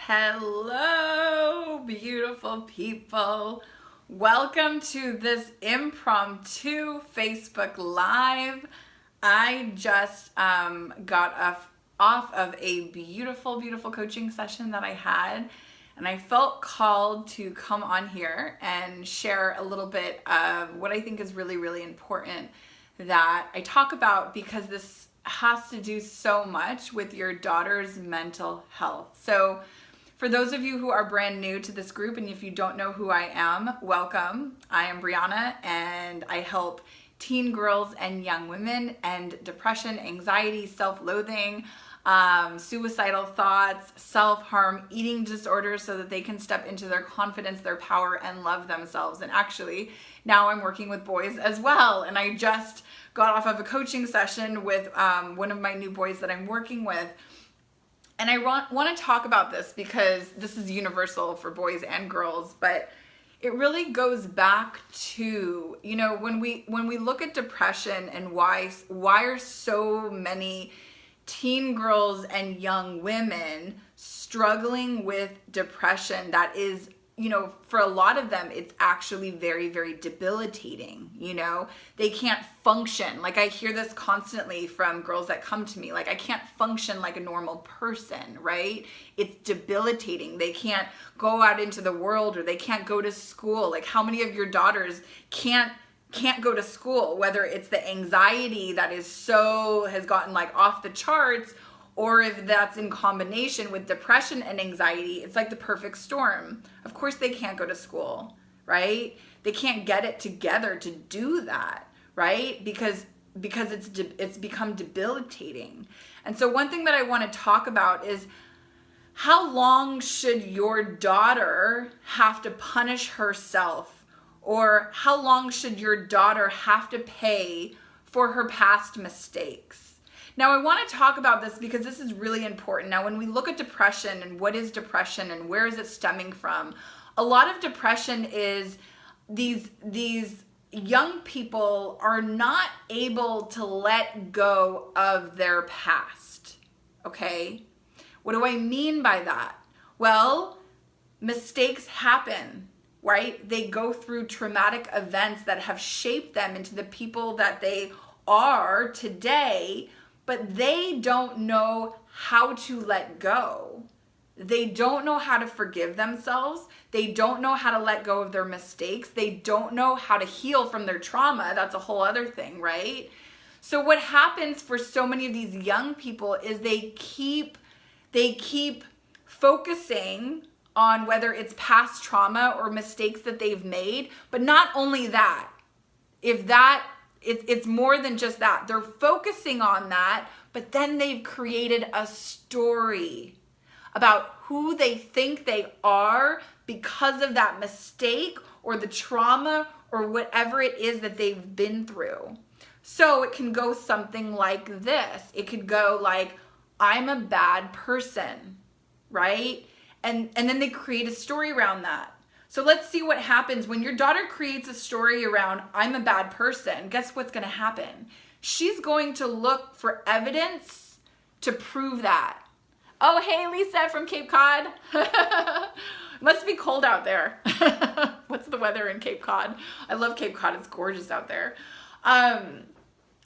Hello, beautiful people. Welcome to this impromptu Facebook Live. I just got off of a beautiful coaching session that I had, and I felt called to come on here and share a little bit of what I think is really important that I talk about, because this has to do so much with your daughter's mental health. So for those of you who are brand new to this group, and if you don't know who I am, welcome. I am Brianna, and I help teen girls and young women end depression, anxiety, self-loathing, suicidal thoughts, self-harm, eating disorders, so that they can step into their confidence, their power, and love themselves. And actually, now I'm working with boys as well. And I just got off of a coaching session with one of my new boys that I'm working with. And I want to talk about this because this is universal for boys and girls, but it really goes back to, you know, when we look at depression and why are so many teen girls and young women struggling with depression that is, you know, for a lot of them, it's actually very debilitating. You know, they can't function. Like, I hear this constantly from girls that come to me, like, I can't function like a normal person, right? It's debilitating. They can't go out into the world, or they can't go to school. Like, how many of your daughters can't go to school, whether it's the anxiety that has gotten like off the charts, or if that's in combination with depression and anxiety, it's like the perfect storm. Of course they can't go to school, right? They can't get it together to do that, right? Because it's become debilitating. And so one thing that I want to talk about is, how long should your daughter have to punish herself? Or how long should your daughter have to pay for her past mistakes? Now, I want to talk about this because this is really important. Now, when we look at depression and what is depression and where is it stemming from, a lot of depression is these young people are not able to let go of their past, okay? What do I mean by that? Well, mistakes happen, right? They go through traumatic events that have shaped them into the people that they are today, but they don't know how to let go. They don't know how to forgive themselves. They don't know how to let go of their mistakes. They don't know how to heal from their trauma. That's a whole other thing, right? So what happens for so many of these young people is they keep focusing on whether it's past trauma or mistakes that they've made. But not only that, it's more than just that. They're focusing on that, but then they've created a story about who they think they are because of that mistake or the trauma or whatever it is that they've been through. So it can go something like this. It could go like, I'm a bad person, right? And then they create a story around that. So let's see what happens when your daughter creates a story around, I'm a bad person. Guess what's going to happen? She's going to look for evidence to prove that. Oh, hey, Lisa from Cape Cod. Must be cold out there. What's the weather in Cape Cod? I love Cape Cod. It's gorgeous out there.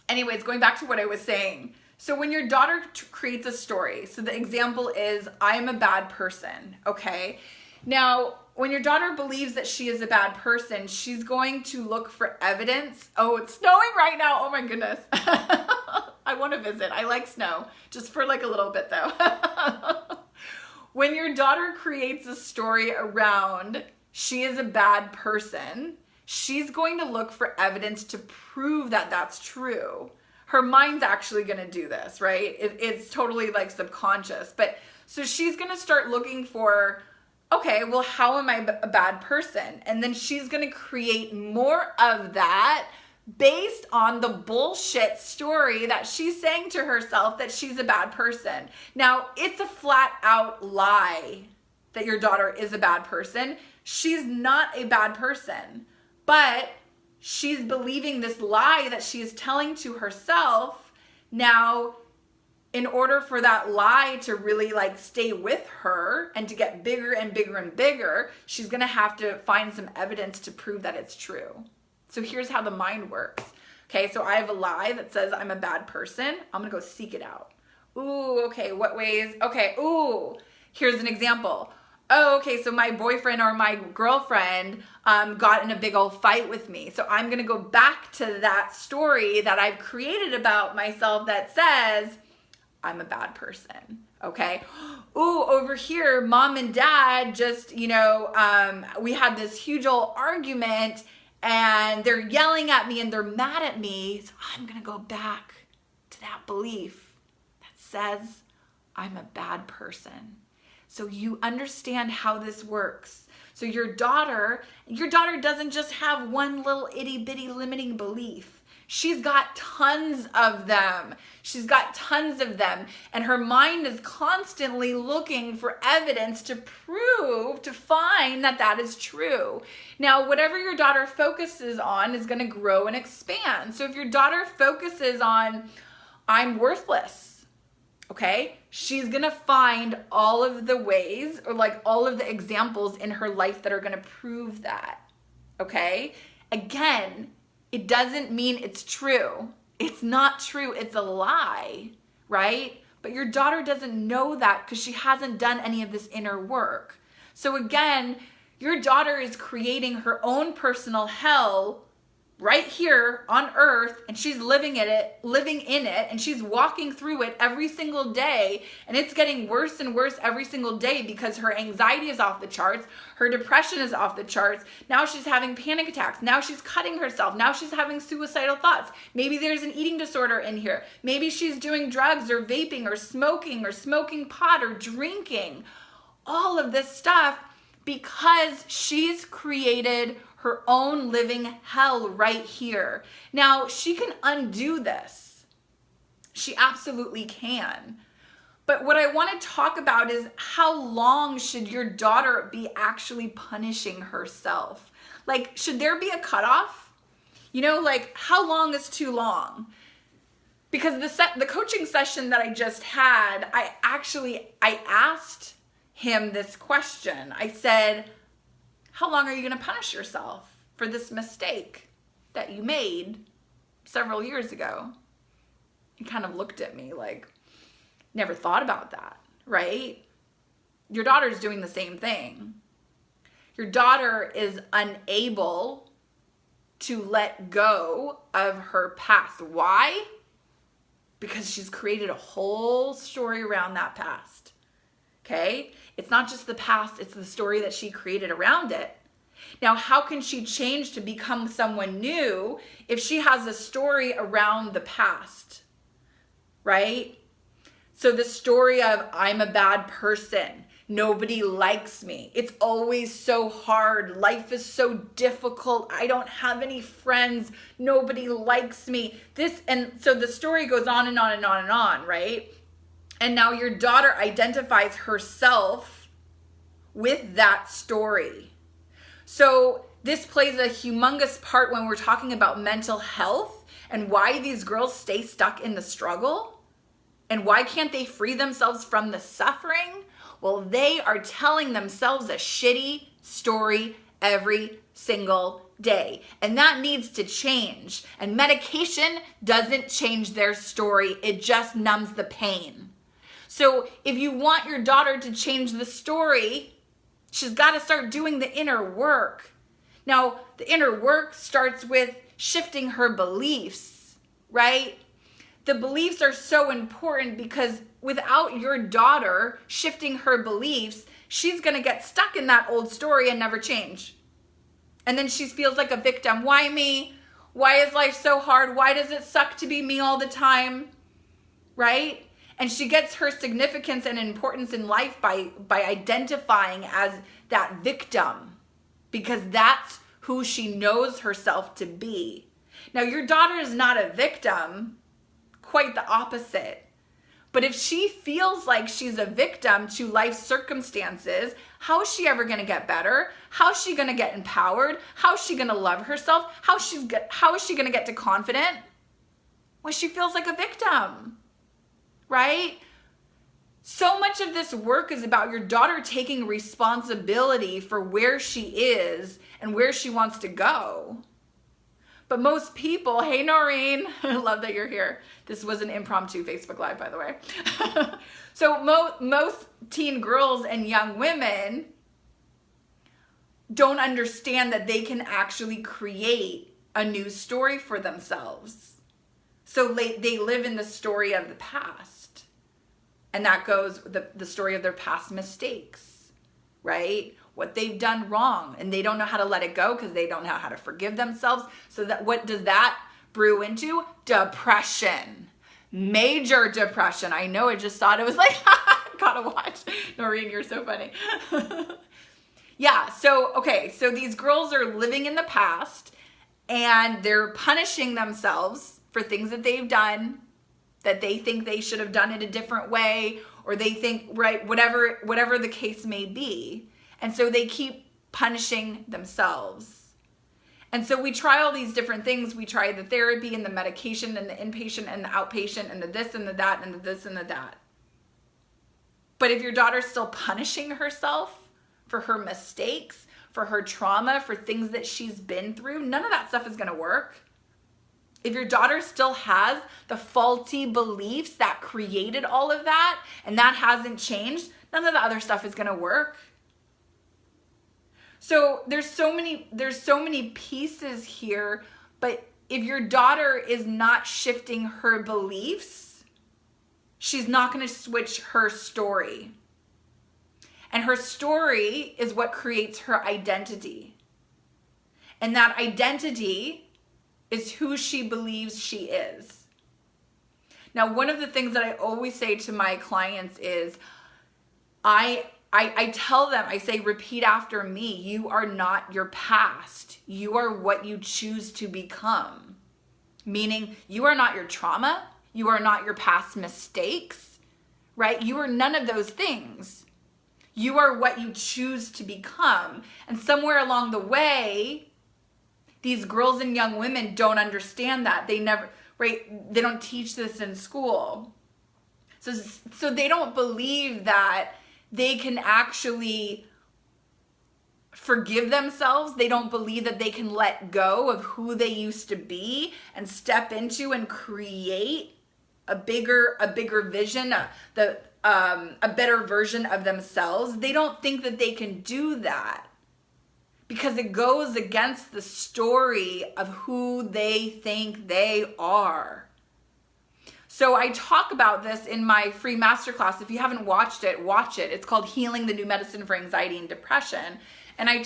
Anyways, going back to what I was saying. So when your daughter creates a story, so the example is, I'm a bad person, okay? Now, when your daughter believes that she is a bad person, she's going to look for evidence. Oh, it's snowing right now. Oh my goodness. I want to visit. I like snow, just for like a little bit though. When your daughter creates a story around she is a bad person, she's going to look for evidence to prove that that's true. Her mind's actually going to do this, right? It's totally like subconscious. But so she's going to start looking for, okay, well, how am I a bad person? And then she's going to create more of that based on the bullshit story that she's saying to herself that she's a bad person. Now, it's a flat out lie that your daughter is a bad person. She's not a bad person, but she's believing this lie that she is telling to herself. Now, in order for that lie to really like stay with her and to get bigger and bigger and bigger, she's gonna have to find some evidence to prove that it's true. So here's how the mind works. Okay, so I have a lie that says I'm a bad person. I'm gonna go seek it out. Ooh, okay, what ways? Okay, ooh, here's an example. Oh, okay, so my boyfriend or my girlfriend got in a big old fight with me. So I'm gonna go back to that story that I've created about myself that says, I'm a bad person, okay? Ooh, over here, mom and dad just, we had this huge old argument and they're yelling at me and they're mad at me. So I'm gonna go back to that belief that says I'm a bad person. So you understand how this works. So your daughter doesn't just have one little itty bitty limiting belief. She's got tons of them. She's got tons of them. And her mind is constantly looking for evidence to find that that is true. Now, whatever your daughter focuses on is going to grow and expand. So if your daughter focuses on, I'm worthless, okay? She's going to find all of the ways or like all of the examples in her life that are going to prove that, okay? Again, it doesn't mean it's true. It's not true. It's a lie, right? But your daughter doesn't know that because she hasn't done any of this inner work. So again, your daughter is creating her own personal hell right here on earth, and she's living in it, and she's walking through it every single day, and it's getting worse and worse every single day because her anxiety is off the charts, her depression is off the charts, now she's having panic attacks, now she's cutting herself, now she's having suicidal thoughts, maybe there's an eating disorder in here, maybe she's doing drugs or vaping or smoking pot or drinking, all of this stuff because she's created her own living hell right here. Now, she can undo this. She absolutely can. But what I want to talk about is how long should your daughter be actually punishing herself? Like, should there be a cutoff? Like, how long is too long? Because the coaching session that I just had, I asked him this question. I said, how long are you going to punish yourself for this mistake that you made several years ago? He kind of looked at me like, never thought about that, right? Your daughter's doing the same thing. Your daughter is unable to let go of her past. Why? Because she's created a whole story around that past. Okay? It's not just the past, it's the story that she created around it. Now, how can she change to become someone new if she has a story around the past? Right? So the story of, I'm a bad person, nobody likes me, it's always so hard, life is so difficult, I don't have any friends, nobody likes me. And so the story goes on and on and on and on, right? And now your daughter identifies herself with that story. So this plays a humongous part when we're talking about mental health and why these girls stay stuck in the struggle and why can't they free themselves from the suffering? Well, they are telling themselves a shitty story every single day. And that needs to change. And medication doesn't change their story. It just numbs the pain. So if you want your daughter to change the story, she's got to start doing the inner work. Now, the inner work starts with shifting her beliefs, right? The beliefs are so important because without your daughter shifting her beliefs, she's going to get stuck in that old story and never change. And then she feels like a victim. Why me? Why is life so hard? Why does it suck to be me all the time? Right? And she gets her significance and importance in life by identifying as that victim because that's who she knows herself to be. Now, your daughter is not a victim, quite the opposite. But if she feels like she's a victim to life circumstances, how is she ever going to get better? How is she going to get empowered? How is she going to love herself? How is she going to get to confident? When she feels like a victim. right? So much of this work is about your daughter taking responsibility for where she is and where she wants to go. But most people, hey Noreen, I love that you're here. This was an impromptu Facebook Live, by the way. So most teen girls and young women don't understand that they can actually create a new story for themselves. So they live in the story of the past. And that goes the story of their past mistakes, right? What they've done wrong, and they don't know how to let it go because they don't know how to forgive themselves. So that, what does that brew into? Depression. Major depression. I know, I just thought it was like, gotta watch. Noreen, you're so funny. Yeah, so, okay, so these girls are living in the past and they're punishing themselves for things that they've done, that they think they should have done it a different way, or they think, right, whatever the case may be. And so they keep punishing themselves. And so we try all these different things. We try the therapy and the medication and the inpatient and the outpatient and the this and the that and the this and the that. But if your daughter's still punishing herself for her mistakes, for her trauma, for things that she's been through, none of that stuff is gonna work. If your daughter still has the faulty beliefs that created all of that and that hasn't changed, none of the other stuff is gonna work. So there's so many pieces here, but if your daughter is not shifting her beliefs, she's not going to switch her story. And her story is what creates her identity. And that identity is who she believes she is. Now, one of the things that I always say to my clients is, I tell them, I say, repeat after me. You are not your past. You are what you choose to become. Meaning, you are not your trauma. You are not your past mistakes, right? You are none of those things. You are what you choose to become. And somewhere along the way, these girls and young women don't understand that. They never, right? They don't teach this in school. So they don't believe that they can actually forgive themselves. They don't believe that they can let go of who they used to be and step into and create a bigger vision, a better version of themselves. They don't think that they can do that because it goes against the story of who they think they are. So I talk about this in my free masterclass. If you haven't watched it, watch it. It's called Healing the New Medicine for Anxiety and Depression. And I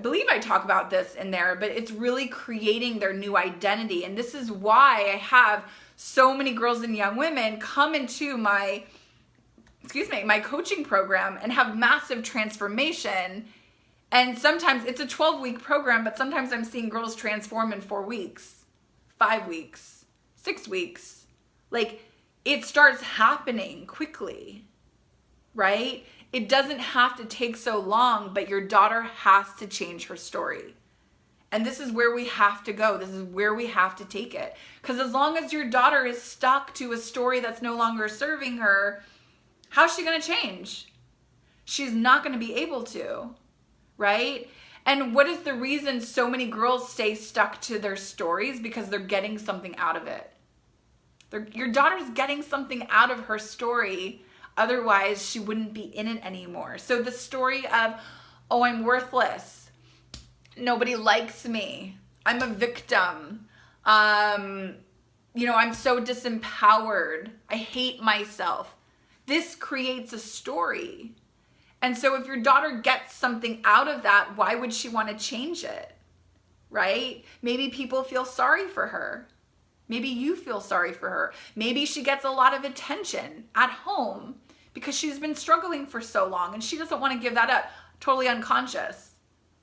believe I talk about this in there, but it's really creating their new identity. And this is why I have so many girls and young women come into my coaching program and have massive transformation. And sometimes it's a 12-week program, but sometimes I'm seeing girls transform in 4 weeks, 5 weeks, 6 weeks. Like, it starts happening quickly, right? It doesn't have to take so long, but your daughter has to change her story. And this is where we have to go. This is where we have to take it. Because as long as your daughter is stuck to a story that's no longer serving her, how's she going to change? She's not going to be able to, right? And what is the reason so many girls stay stuck to their stories? Because they're getting something out of it. Your daughter's getting something out of her story. Otherwise, she wouldn't be in it anymore. So the story of, oh, I'm worthless. Nobody likes me. I'm a victim. I'm so disempowered. I hate myself. This creates a story. And so if your daughter gets something out of that, why would she want to change it? Right? Maybe people feel sorry for her. Maybe you feel sorry for her. Maybe she gets a lot of attention at home because she's been struggling for so long and she doesn't want to give that up. Totally unconscious,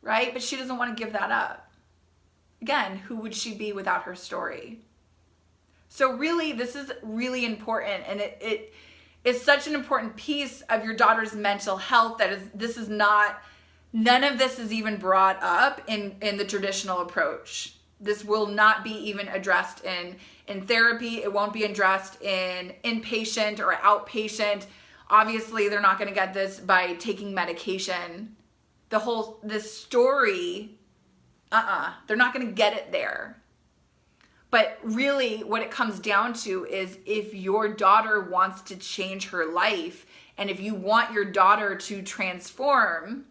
right? But she doesn't want to give that up. Again, who would she be without her story? So really, this is really important, and it is such an important piece of your daughter's mental health that none of this is even brought up in the traditional approach. This will not be even addressed in therapy. It won't be addressed in inpatient or outpatient. Obviously, they're not going to get this by taking medication. This story, they're not going to get it there. But really what it comes down to is if your daughter wants to change her life, and if you want your daughter to transform,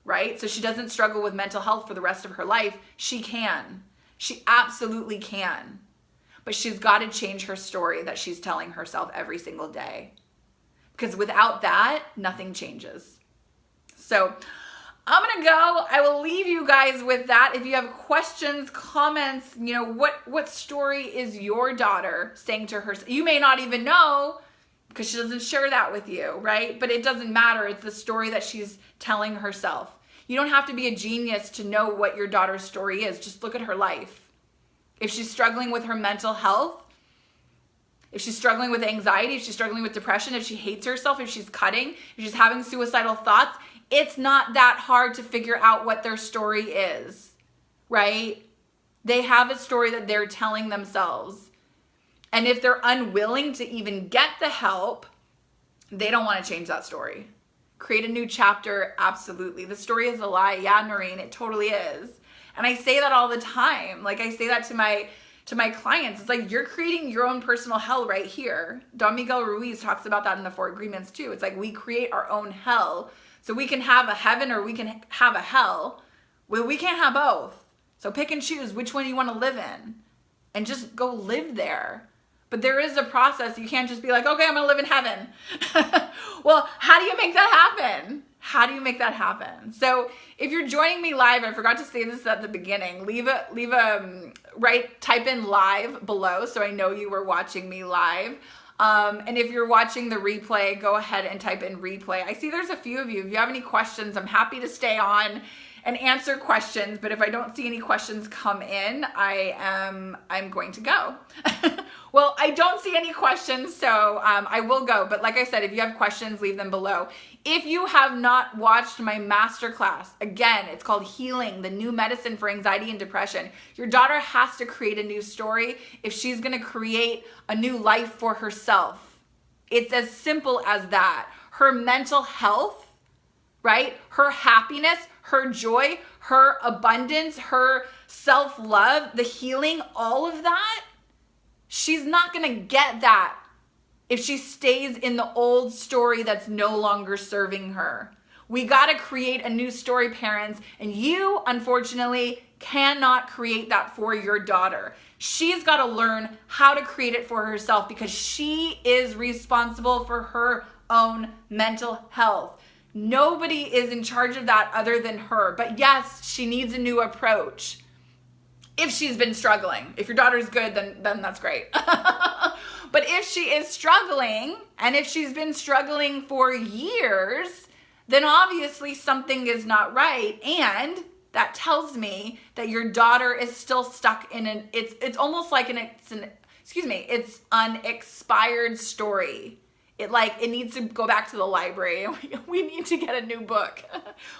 right? So she doesn't struggle with mental health for the rest of her life, she can. She absolutely can. But she's got to change her story that she's telling herself every single day. Because without that, nothing changes. So I'm going to go. I will leave you guys with that. If you have questions, comments, what story is your daughter saying to herself? You may not even know because she doesn't share that with you, right? But it doesn't matter. It's the story that she's telling herself. You don't have to be a genius to know what your daughter's story is. Just look at her life. If she's struggling with her mental health, if she's struggling with anxiety, if she's struggling with depression, if she hates herself, if she's cutting, if she's having suicidal thoughts, it's not that hard to figure out what their story is, right? They have a story that they're telling themselves. And if they're unwilling to even get the help, they don't want to change that story. Create a new chapter, absolutely. The story is a lie. Yeah, Noreen, it totally is. And I say that all the time. Like I say that to my clients. It's like you're creating your own personal hell right here. Don Miguel Ruiz talks about that in the 4 Agreements too. It's like we create our own hell. So we can have a heaven or we can have a hell. Well, we can't have both. So pick and choose which one you want to live in and just go live there. But there is a process. You can't just be like, okay, I'm going to live in heaven. Well, how do you make that happen? How do you make that happen? So if you're joining me live, I forgot to say this at the beginning, type in live below so I know you were watching me live. And if you're watching the replay, go ahead and type in replay. I see there's a few of you. If you have any questions, I'm happy to stay on and answer questions. But if I don't see any questions come in, I'm going to go. Well, I don't see any questions, so I will go. But like I said, if you have questions, leave them below. If you have not watched my masterclass, again, it's called Healing, the New Medicine for Anxiety and Depression. Your daughter has to create a new story if she's going to create a new life for herself. It's as simple as that. Her mental health, right? Her happiness, her joy, her abundance, her self-love, the healing, all of that, she's not going to get that if she stays in the old story that's no longer serving her. We got to create a new story, parents, and you, unfortunately, cannot create that for your daughter. She's got to learn how to create it for herself because she is responsible for her own mental health. Nobody is in charge of that other than her. But yes, she needs a new approach. If she's been struggling. If your daughter's good, then that's great. But if she is struggling, and if she's been struggling for years, then obviously something is not right. And that tells me that your daughter is still stuck in it's almost like it's an expired story. It needs to go back to the library. We need to get a new book.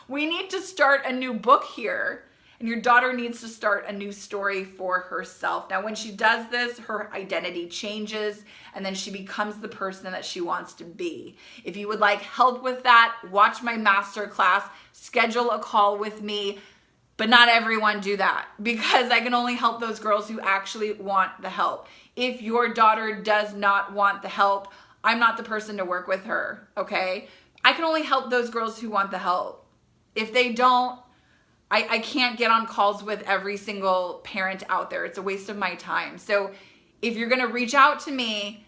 We need to start a new book here. And your daughter needs to start a new story for herself. Now, when she does this, her identity changes, and then she becomes the person that she wants to be. If you would like help with that, watch my masterclass, schedule a call with me, but not everyone do that because I can only help those girls who actually want the help. If your daughter does not want the help, I'm not the person to work with her, okay? I can only help those girls who want the help. If they don't, I can't get on calls with every single parent out there. It's a waste of my time. So if you're going to reach out to me,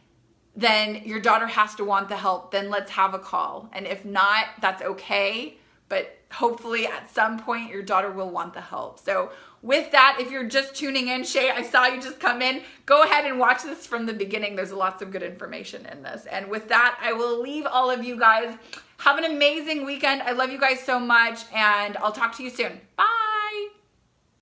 then your daughter has to want the help. Then let's have a call. And if not, that's okay. But hopefully at some point your daughter will want the help. So with that, if you're just tuning in, Shay, I saw you just come in. Go ahead and watch this from the beginning. There's lots of good information in this. And with that, I will leave all of you guys. Have an amazing weekend. I love you guys so much, and I'll talk to you soon. Bye.